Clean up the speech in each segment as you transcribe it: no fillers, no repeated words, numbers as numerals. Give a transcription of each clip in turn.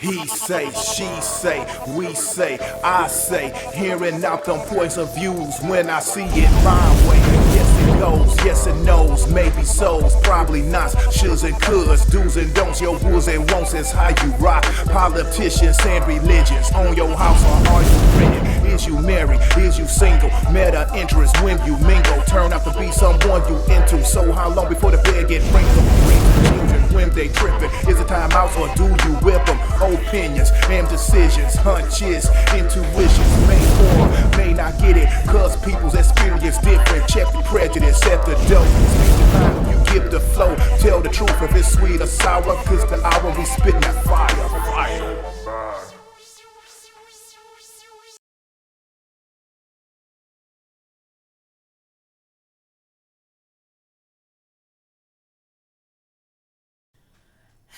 He say, she say, we say, I say, hearing out them points of views when I see it my way. Yes it goes, yes it knows, maybe so's, probably not. Shoulds and coulds, do's and don'ts, your wills and won'ts is how you rock. Politicians and religions, on your house or are you renting? Is you married? Is you single? Meta interest when you mingle, turn out to be someone you into. So how long before the bed get wrinkled? Children when they tripping, is it time out or do you whip them? Opinions and decisions, hunches, intuitions, may or may not get it, cause people's experience different. Check the prejudice at the door. Speak the line, you give the flow, tell the truth if it's sweet or sour, cause the hour we spitting that fire.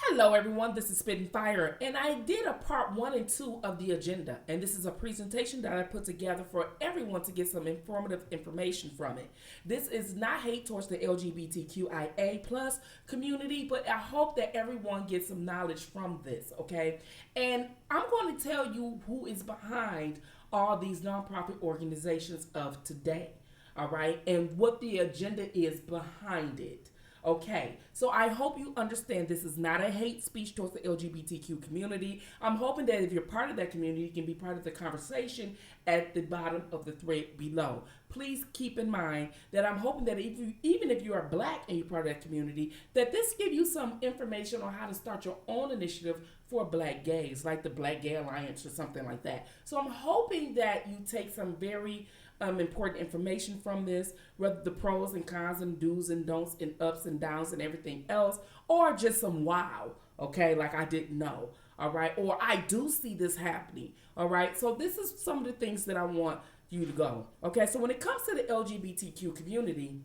Hello everyone, this is Spitting Fire, and I did a part 1 and 2 of the agenda, and this is a presentation that I put together for everyone to get some informative information from it. This is not hate towards the LGBTQIA plus community, but I hope that everyone gets some knowledge from this, okay? And I'm going to tell you who is behind all these nonprofit organizations of today, all right? And what the agenda is behind it. Okay, so I hope you understand this is not a hate speech towards the LGBTQ community. I'm hoping that if you're part of that community, you can be part of the conversation at the bottom of the thread below. Please keep in mind that I'm hoping that even if you are black and you're part of that community, that this gives you some information on how to start your own initiative for black gays, like the Black Gay Alliance or something like that. So I'm hoping that you take some very important information from this, whether the pros and cons and do's and don'ts and ups and downs and everything else, or just some wow, okay, like I didn't know, all right, or I do see this happening, all right. So this is some of the things that I want you to go, okay. So when it comes to the LGBTQ community,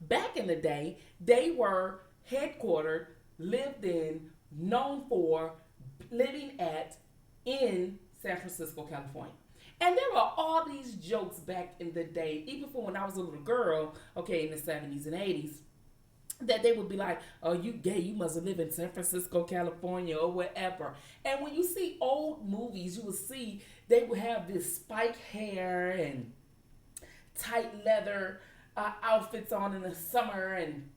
back in the day, they were headquartered, lived in, known for, living at, in San Francisco, California. And there were all these jokes back in the day, even for when I was a little girl, okay, in the 70s and 80s, that they would be like, oh, you gay, you must live in San Francisco, California, or whatever. And when you see old movies, you will see they would have this spike hair and tight leather outfits on in the summer, and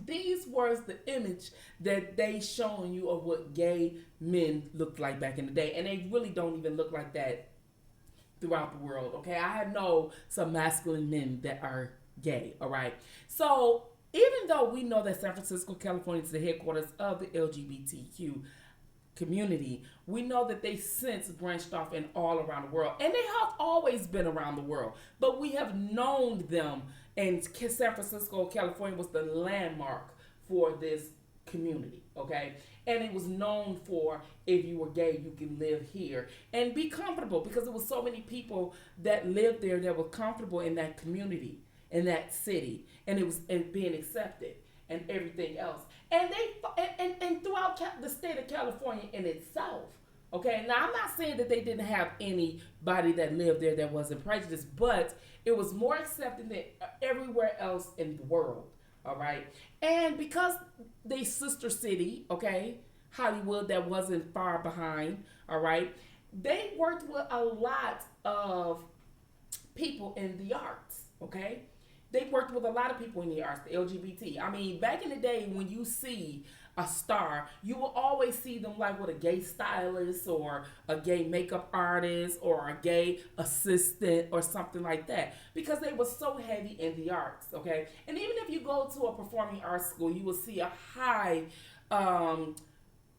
these was the image that they showing you of what gay men looked like back in the day. And they really don't even look like that throughout the world, okay? I know some masculine men that are gay, all right? So even though we know that San Francisco, California is the headquarters of the LGBTQ community, we know that they since branched off in all around the world. And they have always been around the world, but we have known them, and San Francisco, California was the landmark for this community, okay? And it was known for, if you were gay, you can live here and be comfortable, because there was so many people that lived there that were comfortable in that community, in that city, and it was being accepted and everything else. And and throughout the state of California in itself, okay? Now, I'm not saying that they didn't have anybody that lived there that wasn't prejudiced, but it was more accepted than everywhere else in the world. All right. And because they sister city, okay, Hollywood, that wasn't far behind, all right, they worked with a lot of people in the arts, okay? They worked with a lot of people in the arts, the LGBT. I mean, back in the day, when you see a star, you will always see them like with a gay stylist or a gay makeup artist or a gay assistant or something like that, because they were so heavy in the arts, okay? And even if you go to a performing arts school, you will see a high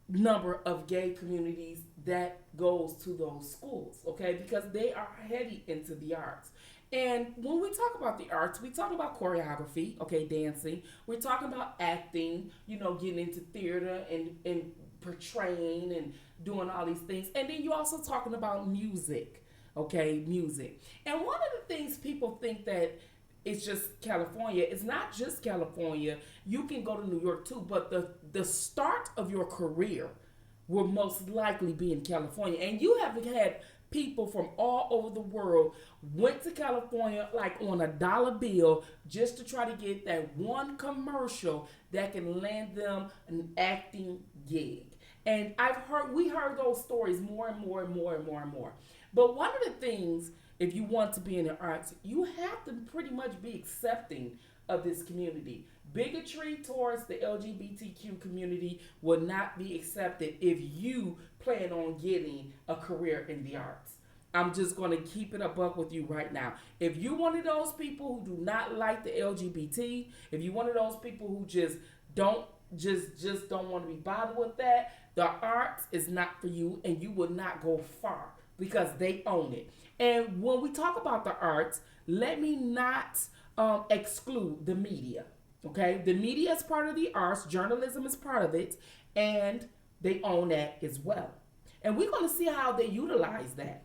number of gay communities that goes to those schools, okay? Because they are heavy into the arts. And when we talk about the arts, we talk about choreography, okay, dancing. We're talking about acting, getting into theater and portraying and doing all these things. And then you're also talking about music, okay, music. And one of the things people think that it's just California. It's not just California. You can go to New York too, but the start of your career will most likely be in California. And you have had people from all over the world went to California like on a dollar bill just to try to get that one commercial that can land them an acting gig. And we heard those stories more and more and more and more and more. But one of the things, if you want to be in the arts, you have to pretty much be accepting of this community. Bigotry towards the LGBTQ community will not be accepted if you plan on getting a career in the arts. I'm just going to keep it a buck with you right now. If you're one of those people who do not like the LGBT, if you're one of those people who just don't want to be bothered with that, the arts is not for you, and you will not go far because they own it. And when we talk about the arts, let me not exclude the media. Okay, the media is part of the arts, journalism is part of it, and they own that as well. And we're going to see how they utilize that.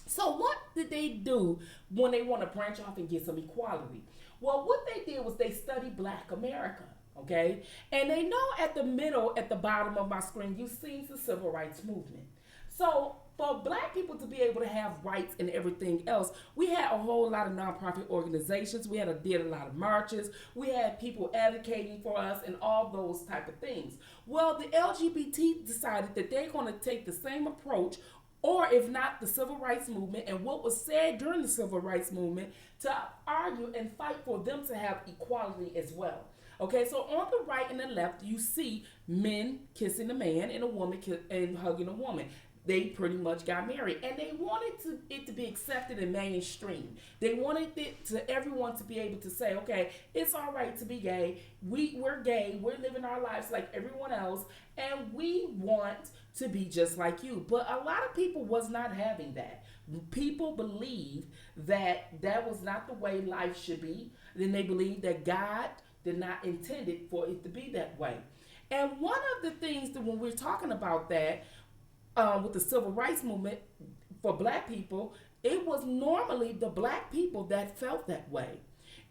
So what did they do when they want to branch off and get some equality? Well, what they did was they studied Black America, okay? And they know at the bottom of my screen, you've seen the Civil Rights Movement. So for Black people to be able to have rights and everything else, we had a whole lot of nonprofit organizations. We did a lot of marches. We had people advocating for us and all those type of things. Well, the LGBT decided that they're going to take the same approach, or if not, the Civil Rights Movement and what was said during the Civil Rights Movement, to argue and fight for them to have equality as well. Okay, so on the right and the left, you see men kissing a man and a woman and hugging a woman. They pretty much got married, and they wanted it to be accepted in mainstream. They wanted everyone to be able to say, okay, it's all right to be gay. We're gay. We're living our lives like everyone else, and we want to be just like you. But a lot of people was not having that. People believed that was not the way life should be. Then they believed that God did not intend it for it to be that way. And one of the things that when we're talking about that, with the Civil Rights Movement for Black people, it was normally the Black people that felt that way.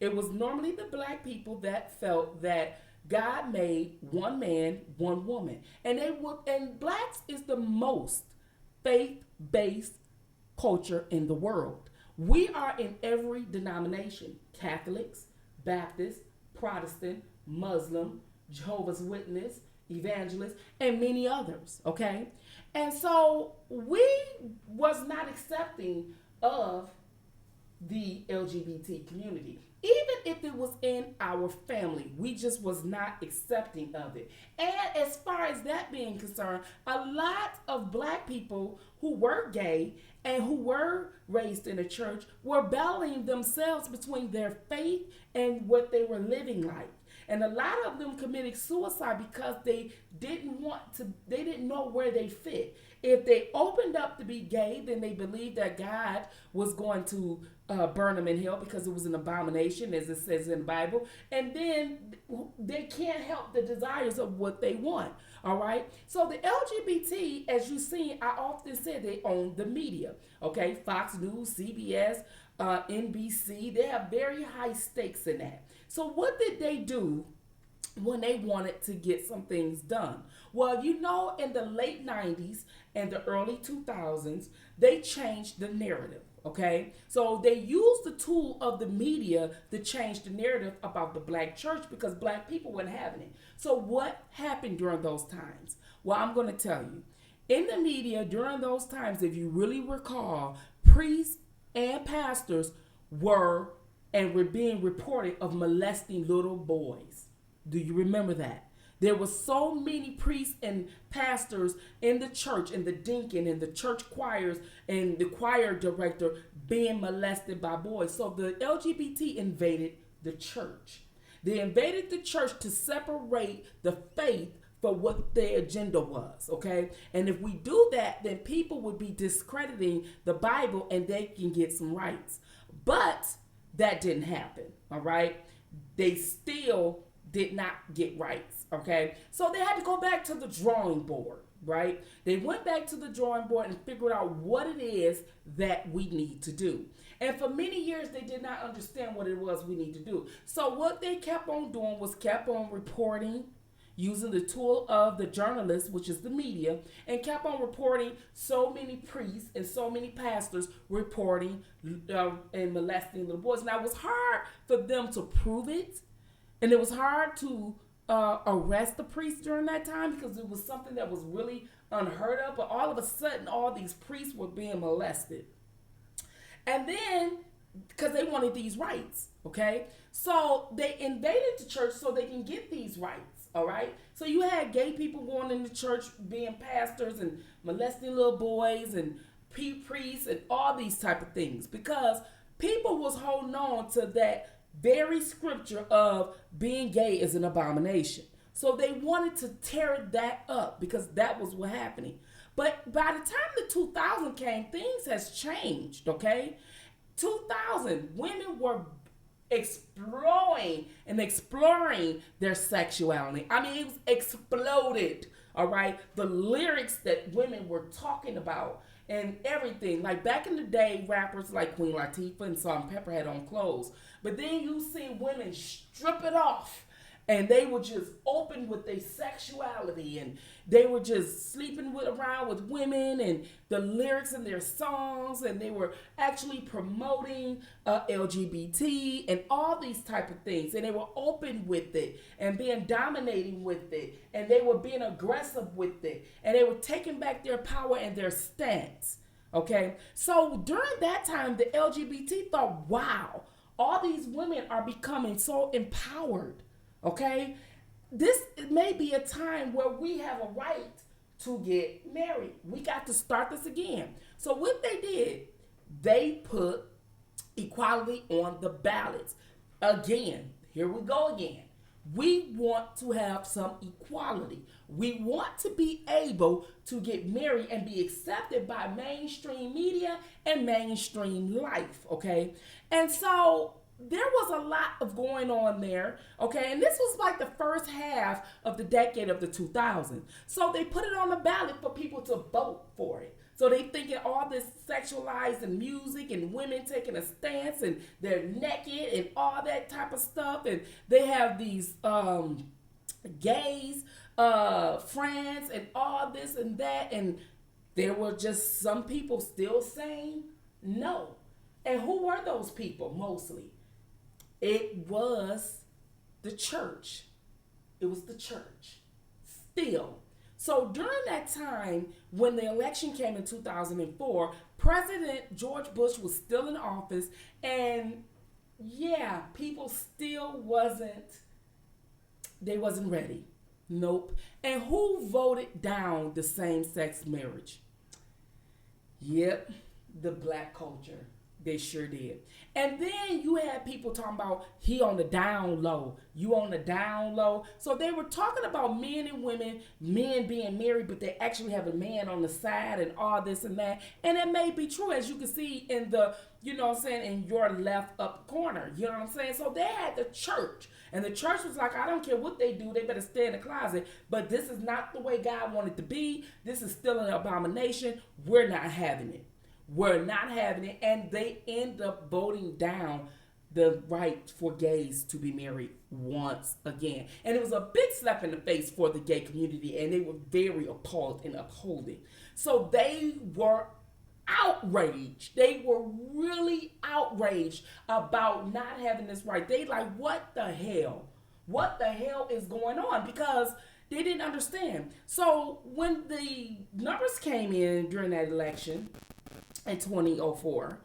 It was normally the Black people that felt that God made one man, one woman. And Blacks is the most faith-based culture in the world. We are in every denomination: Catholics, Baptists, Protestant, Muslim, Jehovah's Witness, Evangelists, and many others, okay? And so we was not accepting of the LGBT community. Even if it was in our family, we just was not accepting of it. And as far as that being concerned, a lot of Black people who were gay and who were raised in a church were battling themselves between their faith and what they were living like. And a lot of them committed suicide because they didn't know where they fit. If they opened up to be gay, then they believed that God was going to burn them in hell because it was an abomination, as it says in the Bible. And then they can't help the desires of what they want. All right. So the LGBT, as you've seen, I often said they own the media. Okay. Fox News, CBS, NBC, they have very high stakes in that. So what did they do when they wanted to get some things done? Well, in the late 90s and the early 2000s, they changed the narrative, okay? So they used the tool of the media to change the narrative about the Black church because Black people weren't having it. So what happened during those times? Well, I'm going to tell you. In the media during those times, if you really recall, priests and pastors were being reported of molesting little boys. Do you remember that? There were so many priests and pastors in the church, and the deacon and the church choirs and the choir director being molested by boys. So the LGBT invaded the church. They invaded the church to separate the faith for what their agenda was, okay? And if we do that, then people would be discrediting the Bible and they can get some rights. But that didn't happen, all right? They still did not get rights, okay? So they had to go back to the drawing board, right? They went back to the drawing board and figured out what it is that we need to do. And for many years, they did not understand what it was we need to do. So what they kept on doing was kept on reporting, using the tool of the journalists, which is the media, and kept on reporting so many priests and so many pastors reporting and molesting little boys. Now, it was hard for them to prove it, and it was hard to arrest the priests during that time because it was something that was really unheard of. But all of a sudden, all these priests were being molested. And then, because they wanted these rights, okay? So they invaded the church so they can get these rights, all right? So you had gay people going into church being pastors and molesting little boys and priests and all these type of things because people was holding on to that very scripture of being gay is an abomination. So they wanted to tear that up because that was what happening. But by the time the 2000 came, things has changed, okay? 2000, women were exploring their sexuality. I mean, it was exploded, all right? The lyrics that women were talking about and everything. Like back in the day, rappers like Queen Latifah and Salt Pepper had on clothes. But then you see women strip it off. And they were just open with their sexuality. And they were just sleeping around with women. And the lyrics in their songs. And they were actually promoting LGBT and all these type of things. And they were open with it. And being dominating with it. And they were being aggressive with it. And they were taking back their power and their stance. Okay? So during that time, the LGBT thought, wow, all these women are becoming so empowered. Okay, this may be a time where we have a right to get married. We got to start this again. So what they did, they put equality on the ballots. Again, here we go again. We want to have some equality. We want to be able to get married and be accepted by mainstream media and mainstream life, okay? And so there was a lot of going on there, okay? And this was like the first half of the decade of the 2000s. So they put it on the ballot for people to vote for it. So they thinking all this sexualized and music and women taking a stance and they're naked and all that type of stuff. And they have these gays, friends and all this and that. And there were just some people still saying no. And who were those people mostly? It was the church. It was the church. Still. So during that time, when the election came in 2004, President George Bush was still in office. And yeah, people still wasn't ready. Nope. And who voted down the same-sex marriage? Yep, the black culture. They sure did. And then you had people talking about he on the down low. You on the down low. So they were talking about men and women, men being married, but they actually have a man on the side and all this and that. And it may be true, as you can see in the, you know what I'm saying, in your left up corner. You know what I'm saying? So they had the church. And the church was like, I don't care what they do. They better stay in the closet. But this is not the way God wanted it to be. This is still an abomination. We're not having it. We're not having it, and they end up voting down the right for gays to be married once again. And it was a big slap in the face for the gay community, and they were very appalled and upholding. So they were outraged. They were really outraged about not having this right. They like, what the hell? What the hell is going on? Because they didn't understand. So when the numbers came in during that election, in 2004,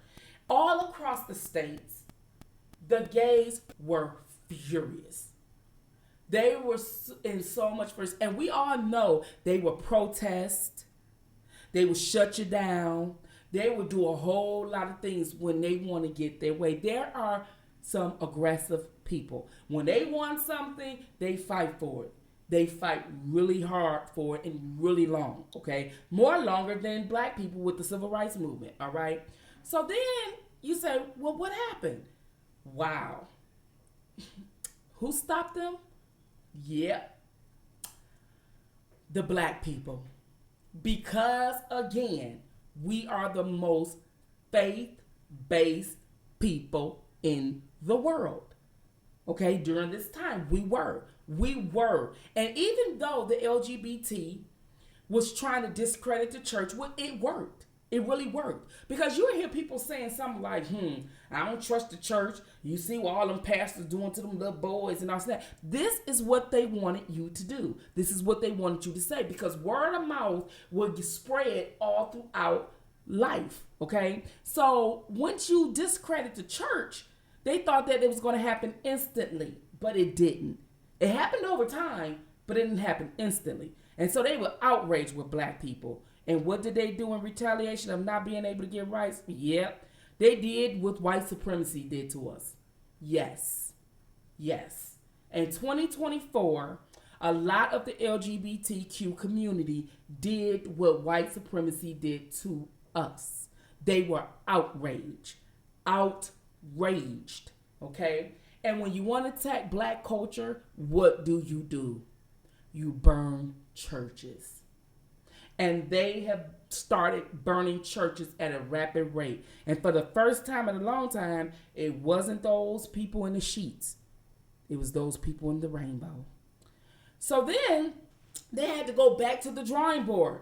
all across the states, the gays were furious. They were in so much first, and we all know they would protest, they would shut you down, they would do a whole lot of things when they want to get their way. There are some aggressive people. When they want something, they fight for it. They fight really hard for it and really long, okay? More longer than black people with the civil rights movement, all right? So then you say, well, what happened? Wow. Who stopped them? Yep. The black people. Because, again, we are the most faith-based people in the world. Okay, during this time, we were. And even though the LGBT was trying to discredit the church, well, it worked. It really worked. Because you hear people saying something like, I don't trust the church. You see what all them pastors doing to them little boys and all that. This is what they wanted you to do. This is what they wanted you to say. Because word of mouth would spread all throughout life. Okay? So once you discredit the church, they thought that it was going to happen instantly. But it didn't. It happened over time, but it didn't happen instantly. And so they were outraged with black people. And what did they do in retaliation of not being able to get rights? Yep. They did what white supremacy did to us. Yes. Yes. In 2024, a lot of the LGBTQ community did what white supremacy did to us. They were outraged. Outraged. Okay? And when you want to attack black culture, what do? You burn churches. And they have started burning churches at a rapid rate. And for the first time in a long time, it wasn't those people in the sheets. It was those people in the rainbow. So then they had to go back to the drawing board.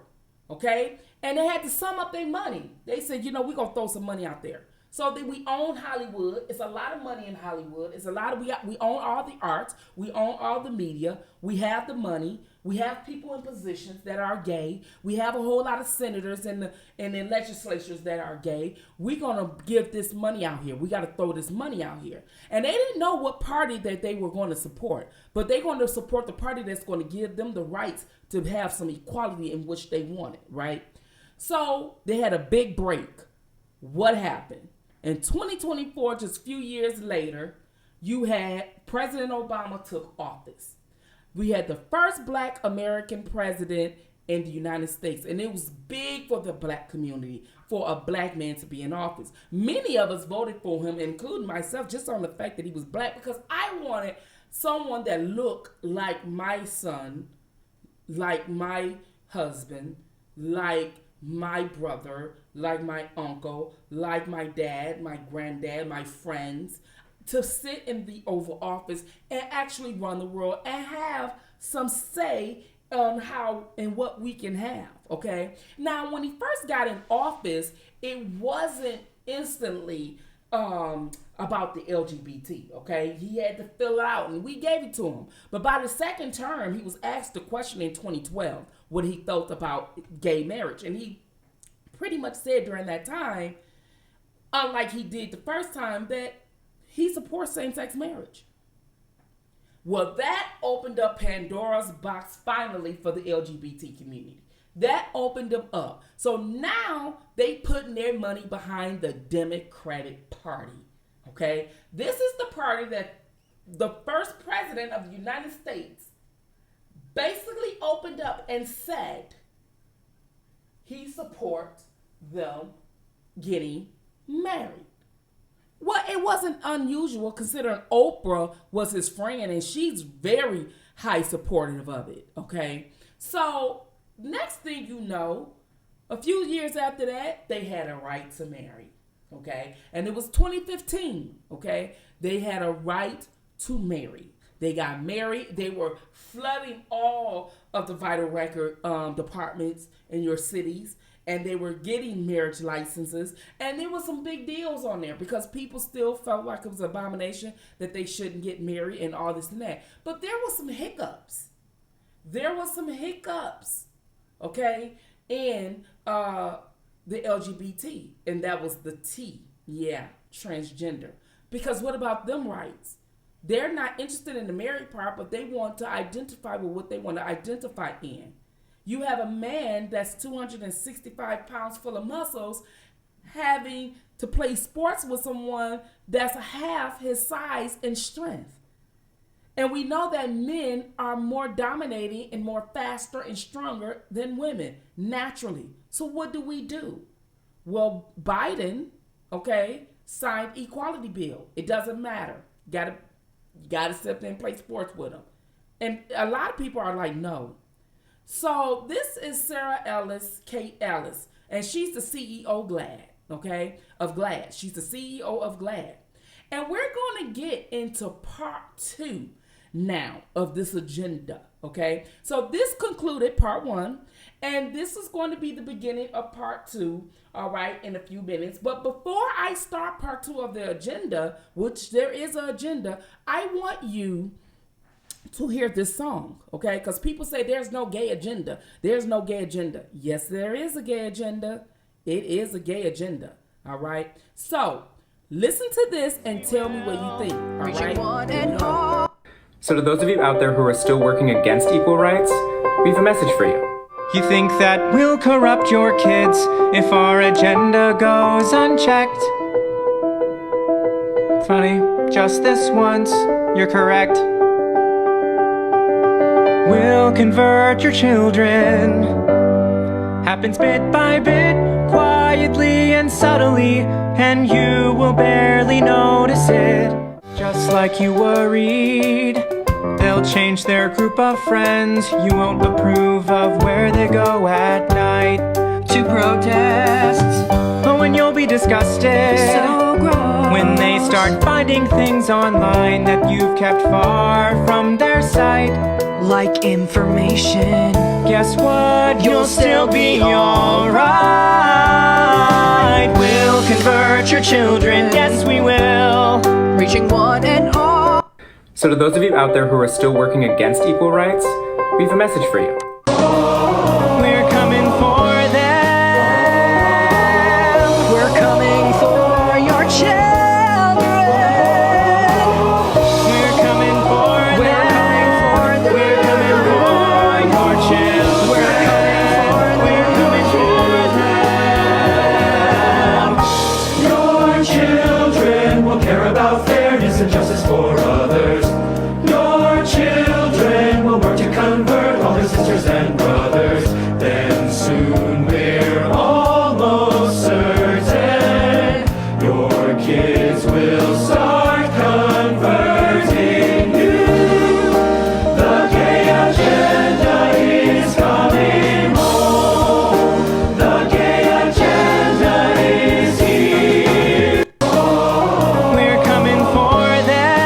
Okay? And they had to sum up their money. They said, we're going to throw some money out there. So that we own Hollywood. It's a lot of money in Hollywood. It's a lot of, we own all the arts. We own all the media. We have the money. We have people in positions that are gay. We have a whole lot of senators and in legislatures that are gay. We're going to give this money out here. We got to throw this money out here. And they didn't know what party that they were going to support. But they're going to support the party that's going to give them the rights to have some equality in which they wanted, right? So they had a big break. What happened? In 2024, just a few years later, you had President Obama took office. We had the first black American president in the United States. And it was big for the black community, for a black man to be in office. Many of us voted for him, including myself, just on the fact that he was black, because I wanted someone that looked like my son, like my husband, like my brother, like my uncle, like my dad, my granddad, my friends, to sit in the Oval Office and actually run the world and have some say on how and what we can have, okay? Now, when he first got in office, it wasn't instantly about the LGBT, okay? He had to fill it out, and we gave it to him. But by the second term, he was asked the question in 2012 what he felt about gay marriage, and he pretty much said during that time, unlike he did the first time, that he supports same-sex marriage. Well, that opened up Pandora's box finally for the LGBT community. That opened them up. So now they putting their money behind the Democratic Party. Okay? This is the party that the first president of the United States basically opened up and said he supports them getting married. Well, it wasn't unusual considering Oprah was his friend and she's very high supportive of it, okay? So, next thing you know, a few years after that, they had a right to marry, okay? And it was 2015, okay? They had a right to marry. They got married. They were flooding all of the vital record departments in your cities. And they were getting marriage licenses. And there was some big deals on there because people still felt like it was an abomination that they shouldn't get married and all this and that. But there was some hiccups. Okay, in the LGBT. And that was the T. Yeah, transgender. Because what about them rights? They're not interested in the married part, but they want to identify with what they want to identify in. You have a man that's 265 pounds full of muscles having to play sports with someone that's half his size and strength. And we know that men are more dominating and more faster and stronger than women, naturally. So what do? Well, Biden, okay, signed equality bill. It doesn't matter. You gotta sit there and play sports with him. And a lot of people are like, no. So this is Sarah Ellis, Kate Ellis, and she's the CEO of GLAAD. She's the CEO of GLAAD. And we're going to get into part 2 now of this agenda, okay? So this concluded part 1, And this is going to be the beginning of part 2, all right, in a few minutes. But before I start part 2 of the agenda, which there is an agenda, I want you to hear this song, okay? Because people say there's no gay agenda. There's no gay agenda. Yes, there is a gay agenda. It is a gay agenda, all right? So, listen to this and tell me what you think, all right? So to those of you out there who are still working against equal rights, we have a message for you. You think that we'll corrupt your kids if our agenda goes unchecked? Funny, just this once, you're correct. We'll convert your children. Happens bit by bit, quietly and subtly, and you will barely notice it. Just like you worried, they'll change their group of friends. You won't approve of where they go at night to protests. Oh, and you'll be disgusted, so gross, when they start finding things online that you've kept far from their sight, like information. Guess what? You'll still be alright. We'll convert your children, yes we will, reaching one and all. So to those of you out there who are still working against equal rights, we have a message for you. We're coming for them. We're coming for your children. We're coming for them. We're coming for them. We're coming for your children. We're coming for them. Your children will care about fairness and justice for others. Your children will work to convert all their sisters and brothers. Then soon we're almost certain your kids will start converting you. The gay agenda is coming home. The gay agenda is here. We're coming for them.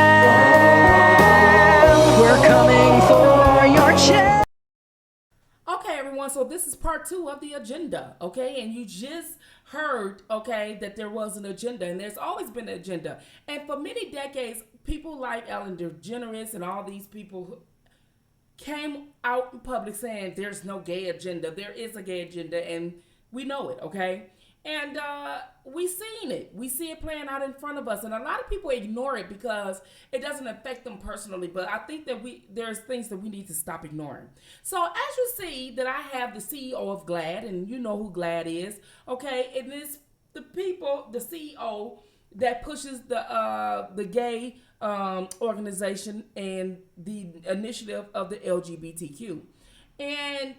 We're coming for your children. Okay, everyone, so this is part 2 of the agenda, okay? And you just heard, okay, that there was an agenda, and there's always been an agenda. And for many decades, people like Ellen DeGeneres and all these people came out in public saying there's no gay agenda. There is a gay agenda, and we know it, okay? And we seen it. We see it playing out in front of us. And a lot of people ignore it because it doesn't affect them personally. But I think that there's things that we need to stop ignoring. So as you see that I have the CEO of GLAAD, and you know who GLAAD is, okay? It is the CEO that pushes the gay organization and the initiative of the LGBTQ. And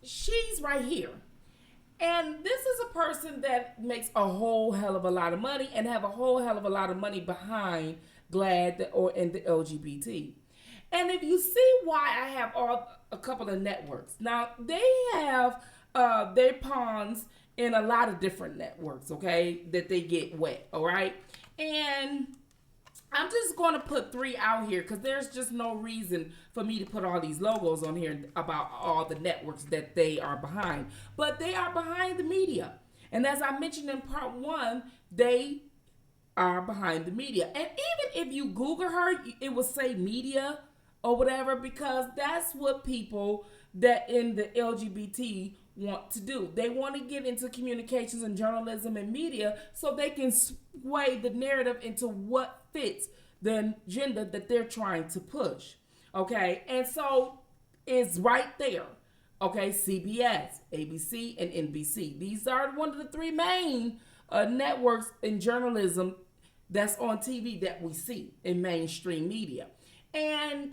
she's right here. And this is a person that makes a whole hell of a lot of money and have a whole hell of a lot of money behind GLAAD and the LGBT. And if you see why I have a couple of networks. Now, they have their pawns in a lot of different networks, okay, that they get wet, all right? And I'm just going to put 3 out here because there's just no reason for me to put all these logos on here about all the networks that they are behind. But they are behind the media. And as I mentioned in part 1, they are behind the media. And even if you Google her, it will say media or whatever, because that's what people that in the LGBT want to do. They want to get into communications and journalism and media so they can sway the narrative into what fits the agenda that they're trying to push. Okay, and so it's right there. Okay, CBS, ABC, and NBC. These are one of the 3 main networks in journalism that's on TV that we see in mainstream media. And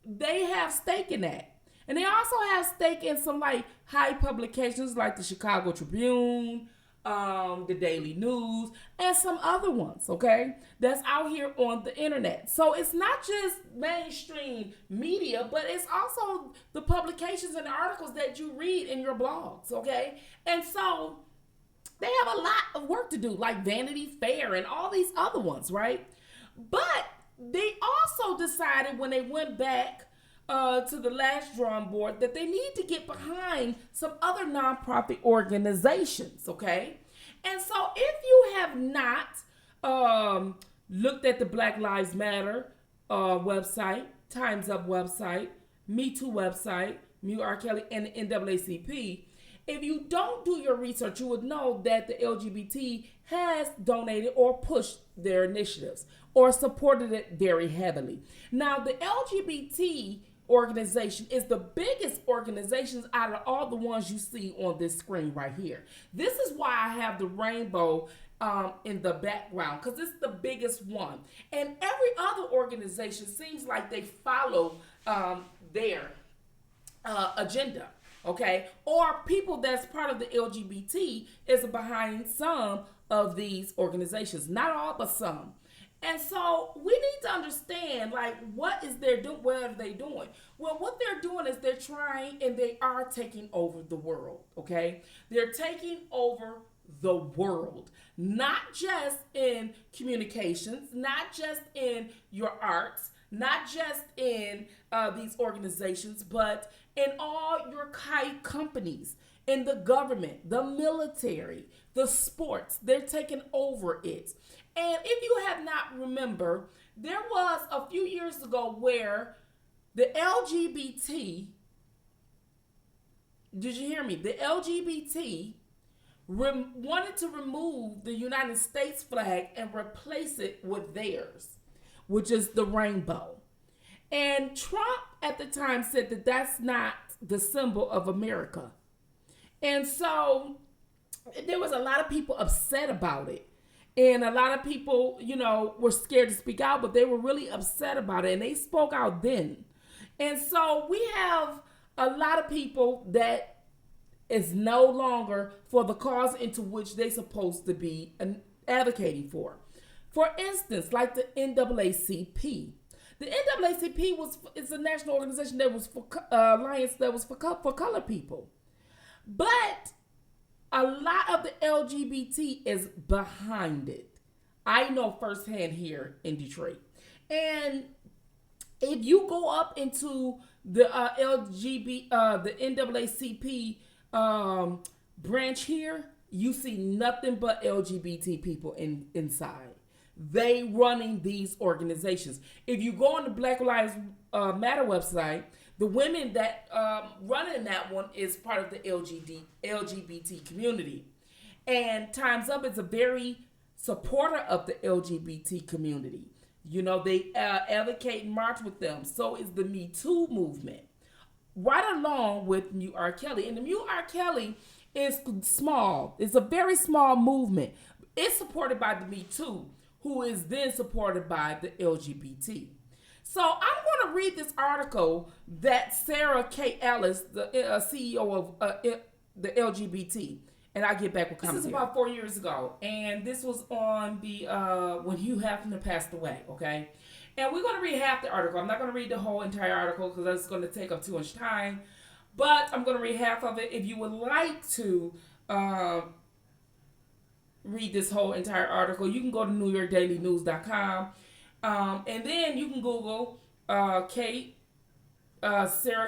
they have stake in that. And they also have stake in some like high publications like the Chicago Tribune, the Daily News, and some other ones, okay, that's out here on the internet. So it's not just mainstream media, but it's also the publications and articles that you read in your blogs, okay? And so they have a lot of work to do, like Vanity Fair and all these other ones, right? But they also decided when they went back to the last drawing board that they need to get behind some other nonprofit organizations, okay? And so if you have not looked at the Black Lives Matter website, Time's Up website, Me Too website, Mu R. Kelly, and the NAACP, if you don't do your research, you would know that the LGBT has donated or pushed their initiatives or supported it very heavily. Now, the LGBT organization is the biggest organizations out of all the ones you see on this screen right here. This is why I have the rainbow in the background, because it's the biggest one. And every other organization seems like they follow their agenda. Okay, or people that's part of the LGBT is behind some of these organizations, not all, but some. And so we need to understand, like, what is they doing? What are they doing? Well, what they're doing is they're trying, and they are taking over the world. Okay, they're taking over the world, not just in communications, not just in your arts, not just in these organizations, but in all your companies, in the government, the military, the sports. They're taking over it. And if you have not remember, there was a few years ago where the LGBT, did you hear me? The LGBT wanted to remove the United States flag and replace it with theirs, which is the rainbow. And Trump at the time said that that's not the symbol of America. And so there was a lot of people upset about it. And a lot of people, you know, were scared to speak out, but they were really upset about it. And they spoke out then. And so we have a lot of people that is no longer for the cause into which they're supposed to be advocating for. For instance, like the NAACP. The NAACP is a national organization that was for alliance that was for colored people, but a lot of the LGBT is behind it. I know firsthand here in Detroit, and if you go up into the the NAACP branch here, you see nothing but LGBT people inside. They running these organizations. If you go on the Black Lives Matter website, the women that running that one is part of the LGBT community. And Time's Up is a very supporter of the LGBT community. You know, they advocate and march with them. So is the Me Too movement. Right along with Mu R. Kelly. And the Mu R. Kelly is small. It's a very small movement. It's supported by the Me Too, who is then supported by the LGBT. So I'm going to read this article that Sarah K. Ellis, the CEO of the LGBT, and I'll get back with commentary. This is about 4 years ago, and this was on the when Hugh Hefner passed away, okay? And we're going to read half the article. I'm not going to read the whole entire article because that's going to take up too much time, but I'm going to read half of it. If you would like to read this whole entire article, you can go to NewYorkDailyNews.com, and then you can Google Sarah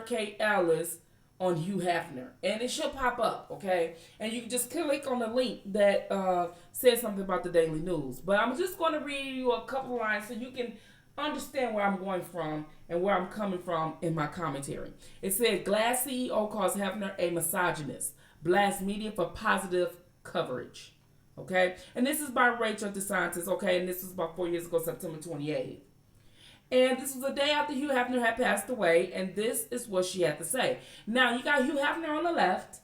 K. Ellis on Hugh Hefner, and it should pop up, okay? And you can just click on the link that says something about the Daily News. But I'm just going to read you a couple of lines so you can understand where I'm going from and where I'm coming from in my commentary. It said, Glass CEO calls Hefner a misogynist, blasts media for positive coverage. Okay, and this is by Rachel DeSantis, okay, and this was about 4 years ago, September 28th. And this was the day after Hugh Hefner had passed away, and this is what she had to say. Now, you got Hugh Hefner on the left,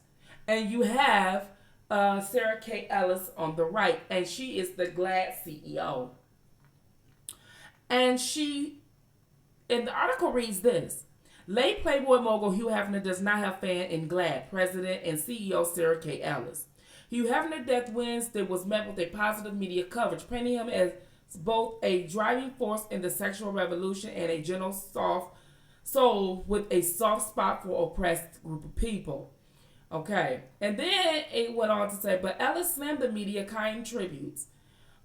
and you have Sarah K. Ellis on the right, and she is the GLAAD CEO. And the article reads this: late Playboy mogul Hugh Hefner does not have fan in GLAAD, President and CEO Sarah K. Ellis. Hugh Hefner's death Wednesday was met with a positive media coverage, painting him as both a driving force in the sexual revolution and a gentle soft soul with a soft spot for oppressed group of people. Okay, and then it went on to say, but Ellis slammed the media kind tributes,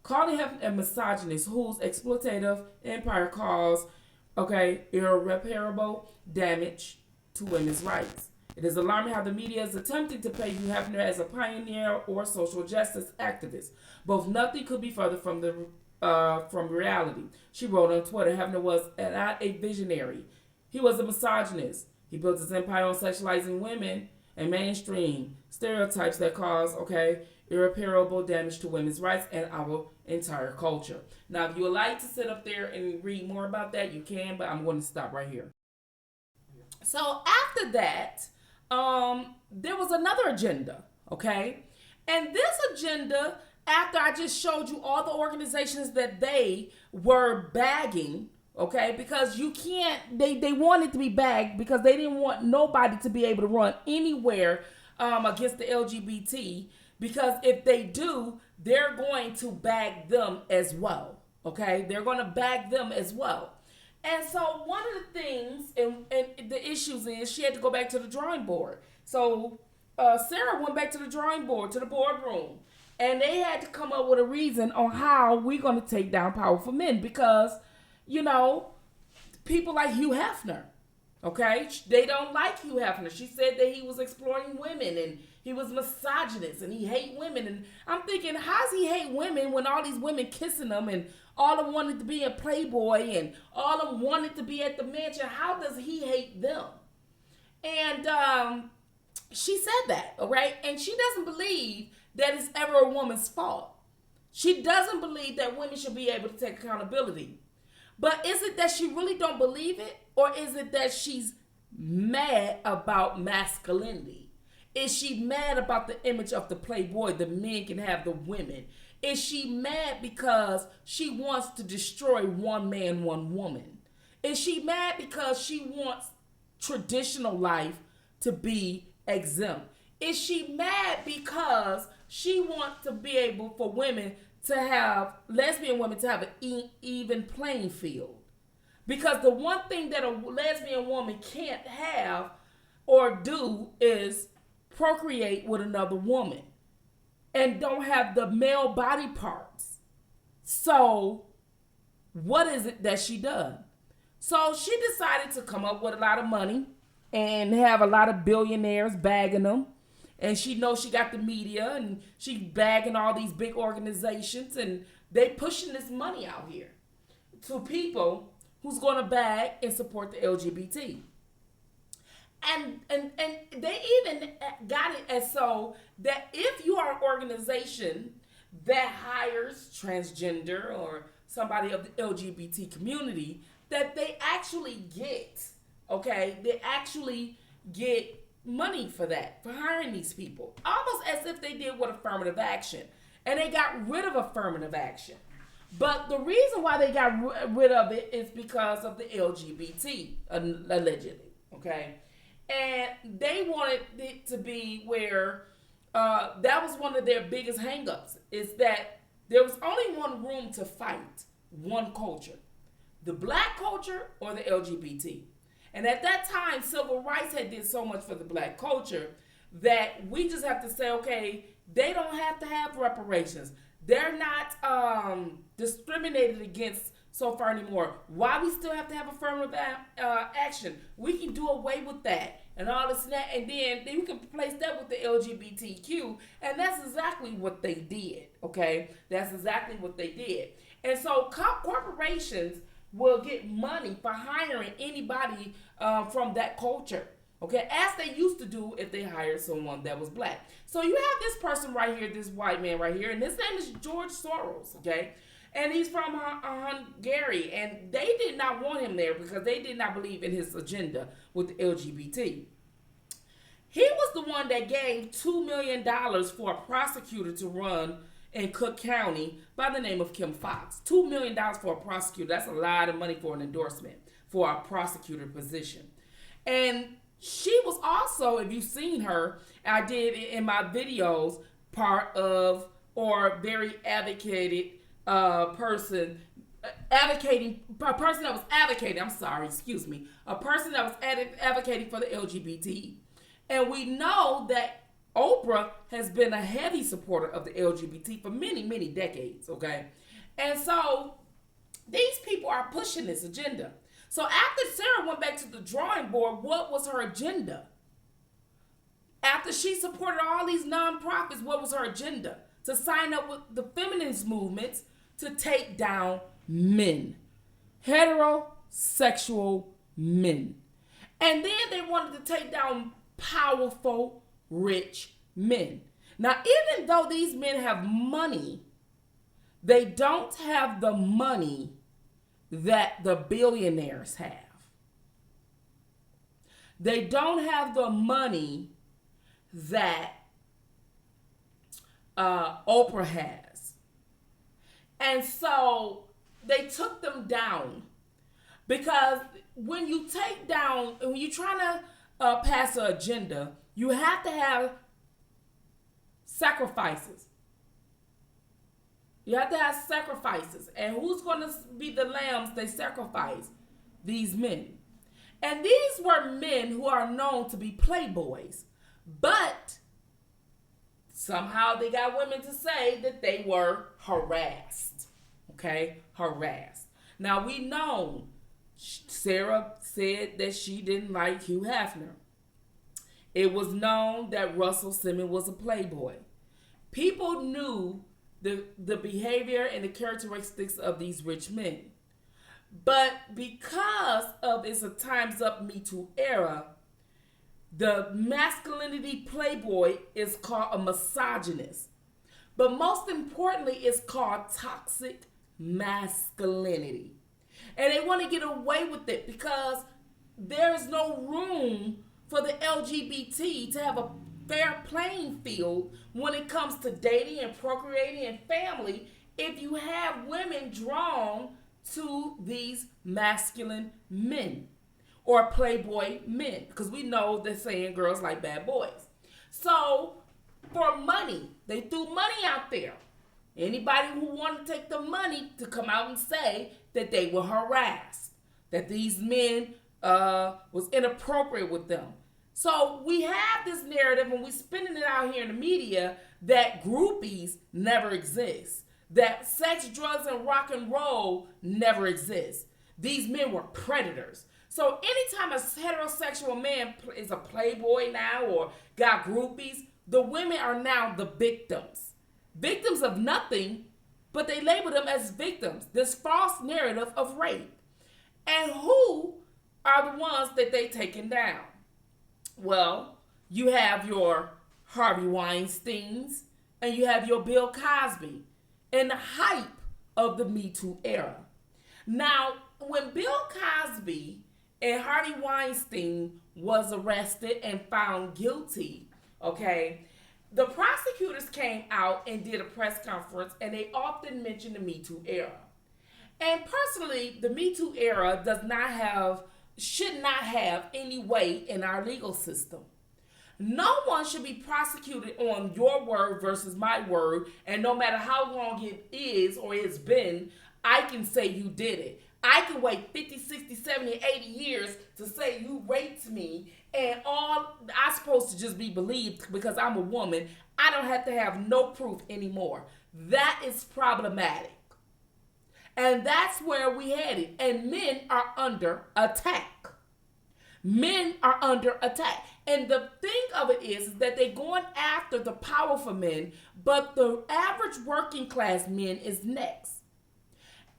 calling him a misogynist whose exploitative empire calls Okay, irreparable damage to women's rights. It is alarming how the media is attempting to paint Hugh Hefner as a pioneer or social justice activist. Both nothing could be further from reality. She wrote on Twitter, Hefner was not a visionary. He was a misogynist. He built his empire on sexualizing women and mainstream stereotypes that cause, irreparable damage to women's rights and our entire culture. Now, if you would like to sit up there and read more about that, you can, but I'm going to stop right here. So after that, there was another agenda, okay? And this agenda, after I just showed you all the organizations that they were bagging, okay, because you can't, they wanted to be bagged because they didn't want nobody to be able to run anywhere against the LGBT, because if they do, they're going to bag them as well, okay? They're going to bag them as well. And so one of the things and the issues is she had to go back to the drawing board. So Sarah went back to the drawing board, to the boardroom, and they had to come up with a reason on how we're going to take down powerful men because, people like Hugh Hefner, okay? They don't like Hugh Hefner. She said that he was exploiting women and he was misogynist and he hate women. And I'm thinking, how does he hate women when all these women kissing him and all of them wanted to be a Playboy and all of them wanted to be at the mansion? How does he hate them? And she said that, all right? And she doesn't believe that it's ever a woman's fault. She doesn't believe that women should be able to take accountability. But is it that she really don't believe it? Or is it that she's mad about masculinity? Is she mad about the image of the Playboy? The men can have the women. Is she mad because she wants to destroy one man, one woman? Is she mad because she wants traditional life to be exempt? Is she mad because she wants to be able for women to have, lesbian women to have an even playing field? Because the one thing that a lesbian woman can't have or do is procreate with another woman and don't have the male body parts. So what is it that she done? So she decided to come up with a lot of money and have a lot of billionaires bagging them. And she knows she got the media and she bagging all these big organizations and they pushing this money out here to people who's going to bag and support the LGBT. And they even got it as so that if you are an organization that hires transgender or somebody of the LGBT community, that they actually get, they actually get money for that, for hiring these people. Almost as if they did with affirmative action. And they got rid of affirmative action. But the reason why they got rid of it is because of the LGBT, allegedly, okay? And they wanted it to be where, that was one of their biggest hangups, is that there was only one room to fight, one culture. The black culture or the LGBT. And at that time, civil rights had did so much for the black culture that we just have to say, okay, they don't have to have reparations. They're not discriminated against so far anymore. Why we still have to have affirmative action? We can do away with that and all this and that, and then you can replace that with the LGBTQ, and that's exactly what they did, okay? That's exactly what they did. And so corporations will get money for hiring anybody from that culture, okay, as they used to do if they hired someone that was black. So you have this person right here, this white man right here, and his name is George Soros, okay, and he's from Hungary, and they did not want him there because they did not believe in his agenda with the LGBT. He was the one that gave $2 million for a prosecutor to run in Cook County by the name of Kim Foxx. $2 million for a prosecutor. That's a lot of money for an endorsement for a prosecutor position. And she was also, if you've seen her, I did in my videos, part of or very advocated person advocating for the LGBT. And we know that Oprah has been a heavy supporter of the LGBT for many, many decades, okay? And so these people are pushing this agenda. So after Sarah went back to the drawing board, what was her agenda? After she supported all these nonprofits, what was her agenda? To sign up with the feminist movements to take down men, heterosexual men. And then they wanted to take down powerful, rich men. Now, even though these men have money, they don't have the money that the billionaires have. They don't have the money that Oprah has. And so they took them down, because when you take down, when you're trying to pass an agenda, you have to have sacrifices. You have to have sacrifices. And who's going to be the lambs they sacrifice? These men. And these were men who are known to be playboys. But somehow they got women to say that they were harassed. Okay? Harassed. Now we know Sarah said that she didn't like Hugh Hefner. It was known that Russell Simmons was a playboy. People knew the behavior and the characteristics of these rich men. But because of it's a Time's Up Me Too era, the masculinity playboy is called a misogynist. But most importantly, it's called toxic masculinity. And they want to get away with it because there is no room for the LGBT to have a fair playing field when it comes to dating and procreating and family if you have women drawn to these masculine men or playboy men, because we know they're saying girls like bad boys. So for money, they threw money out there. Anybody who wanted to take the money to come out and say that they were harassed, that these men was inappropriate with them. So we have this narrative, and we're spinning it out here in the media, that groupies never exist, that sex, drugs, and rock and roll never exist. These men were predators. So anytime a heterosexual man is a playboy now or got groupies, the women are now the victims. Victims of nothing, but they label them as victims. This false narrative of rape. And who are the ones that they taken down? Well, you have your Harvey Weinsteins and you have your Bill Cosby and the hype of the Me Too era. Now, when Bill Cosby and Harvey Weinstein was arrested and found guilty, okay, the prosecutors came out and did a press conference, and they often mention the Me Too era. And personally, the Me Too era should not have any weight in our legal system. No one should be prosecuted on your word versus my word, and no matter how long it is or it's been, I can say you did it. I can wait 50, 60, 70, 80 years to say you raped me, and all I'm supposed to just be believed because I'm a woman. I don't have to have no proof anymore. That is problematic. And that's where we headed. And men are under attack. Men are under attack. And the thing of it is that they're going after the powerful men, but the average working class men is next.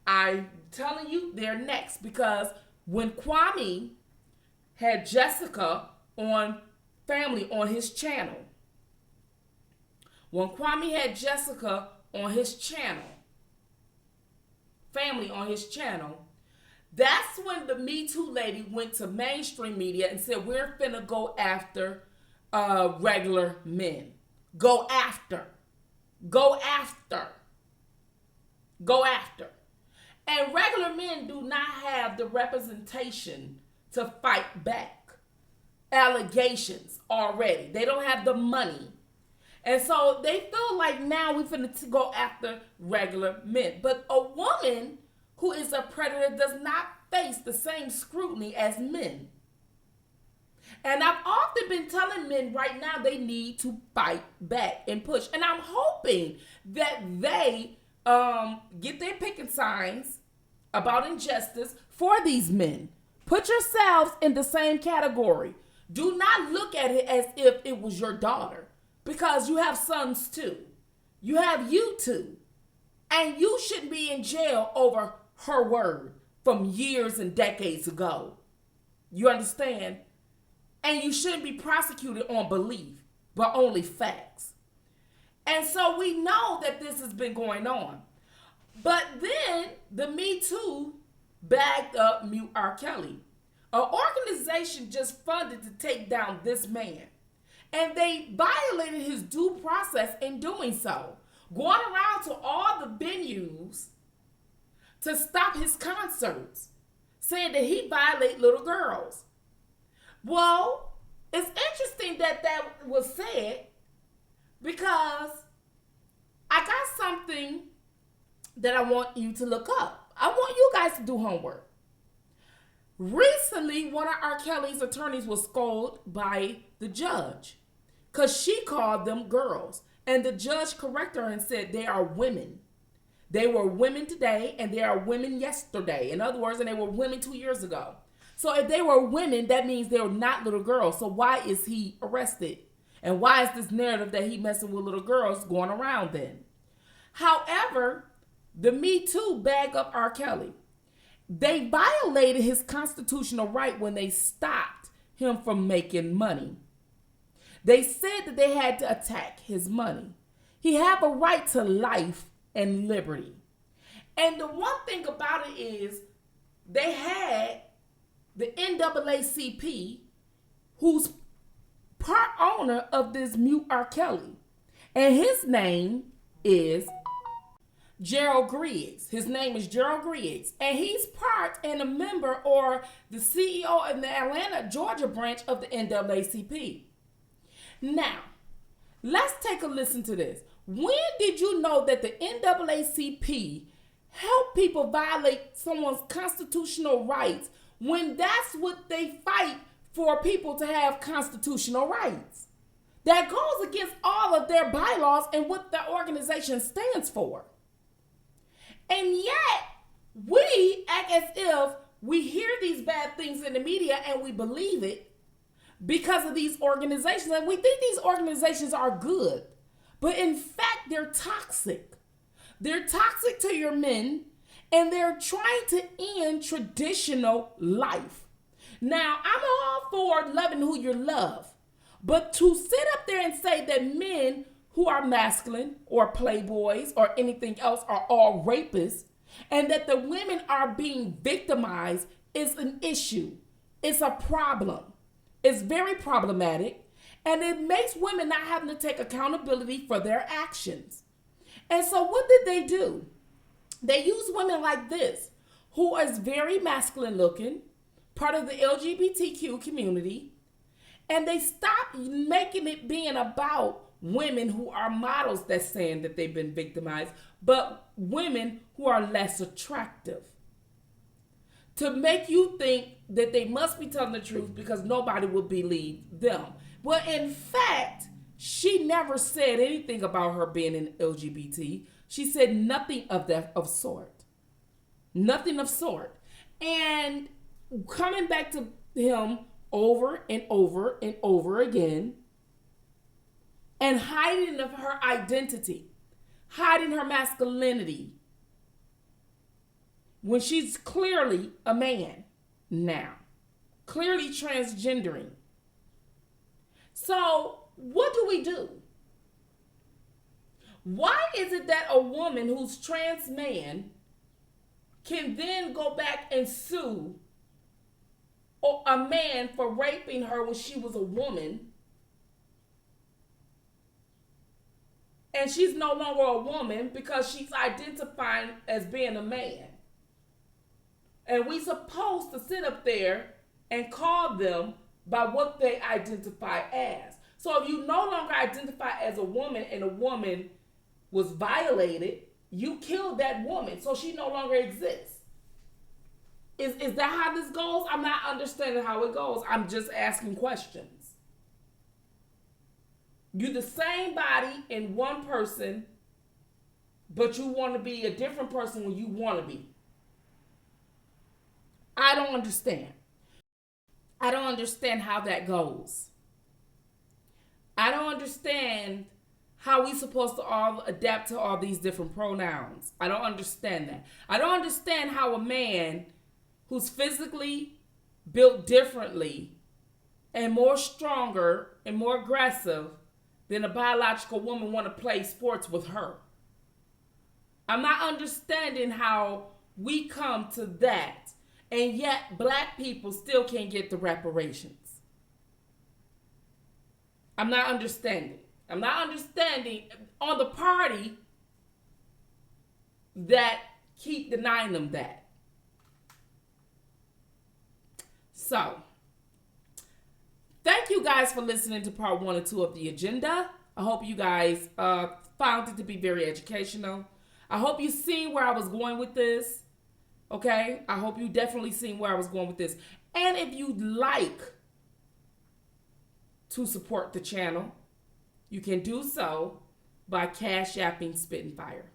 I'm telling you, they're next, because when Kwame had Jessica on Family on his channel, Family on his channel, that's when the Me Too lady went to mainstream media and said, we're finna go after regular men. Go after. And regular men do not have the representation to fight back allegations already. They don't have the money. And so they feel like now we're finna go after regular men. But a woman who is a predator does not face the same scrutiny as men. And I've often been telling men right now they need to fight back and push. And I'm hoping that they get their picket signs about injustice for these men. Put yourselves in the same category. Do not look at it as if it was your daughter, because you have sons too. You have you too. And you shouldn't be in jail over her word from years and decades ago. You understand? And you shouldn't be prosecuted on belief, but only facts. And so we know that this has been going on. But then the Me Too backed up Mute R. Kelly. An organization just funded to take down this man. And they violated his due process in doing so, going around to all the venues to stop his concerts, saying that he violated little girls. Well, it's interesting that that was said, because I got something that I want you to look up. I want you guys to do homework. Recently, one of R. Kelly's attorneys was scolded by the judge because she called them girls. And the judge corrected her and said they are women. They were women today and they are women yesterday. In other words, and they were women 2 years ago. So if they were women, that means they were not little girls. So why is he arrested? And why is this narrative that he messing with little girls going around then? However, the Me Too bag up R. Kelly. They violated his constitutional right when they stopped him from making money. They said that they had to attack his money. He had a right to life and liberty. And the one thing about it is they had the NAACP, who's part owner of this Mute R. Kelly. And his name is Gerald Griggs. His name is Gerald Griggs. And he's part and a member or the CEO in the Atlanta, Georgia branch of the NAACP. Now, let's take a listen to this. When did you know that the NAACP help people violate someone's constitutional rights when that's what they fight for, people to have constitutional rights? That goes against all of their bylaws and what the organization stands for. And yet, we act as if we hear these bad things in the media and we believe it because of these organizations. And we think these organizations are good. But in fact, they're toxic. They're toxic to your men, and they're trying to end traditional life. Now, I'm all for loving who you love. But to sit up there and say that men who are masculine or playboys or anything else are all rapists, and that the women are being victimized is an issue. It's a problem. It's very problematic, and it makes women not having to take accountability for their actions. And so what did they do? They use women like this, who is very masculine looking, part of the LGBTQ community, and they stopped making it being about women who are models that's saying that they've been victimized, but women who are less attractive, to make you think that they must be telling the truth because nobody will believe them. Well, in fact, she never said anything about her being an LGBT. She said nothing of that of sort. Nothing of sort. And coming back to him over and over and over again, and hiding of her identity, hiding her masculinity, when she's clearly a man now, clearly transgendering. So what do we do? Why is it that a woman who's trans man can then go back and sue a man for raping her when she was a woman, and she's no longer a woman because she's identifying as being a man? And we supposed to sit up there and call them by what they identify as. So if you no longer identify as a woman and a woman was violated, you killed that woman, so she no longer exists. Is that how this goes? I'm not understanding how it goes. I'm just asking questions. You're the same body in one person, but you want to be a different person when you want to be. I don't understand. I don't understand how that goes. I don't understand how we supposed to all adapt to all these different pronouns. I don't understand that. I don't understand how a man who's physically built differently and more stronger and more aggressive than a biological woman want to play sports with her. I'm not understanding how we come to that, and yet black people still can't get the reparations. I'm not understanding. I'm not understanding on the party that keep denying them that. So, thank you guys for listening to part 1 and 2 of the agenda. I hope you guys found it to be very educational. I hope you seen where I was going with this. Okay? I hope you definitely seen where I was going with this. And if you'd like to support the channel, you can do so by Cash Apping Spittin' Fire.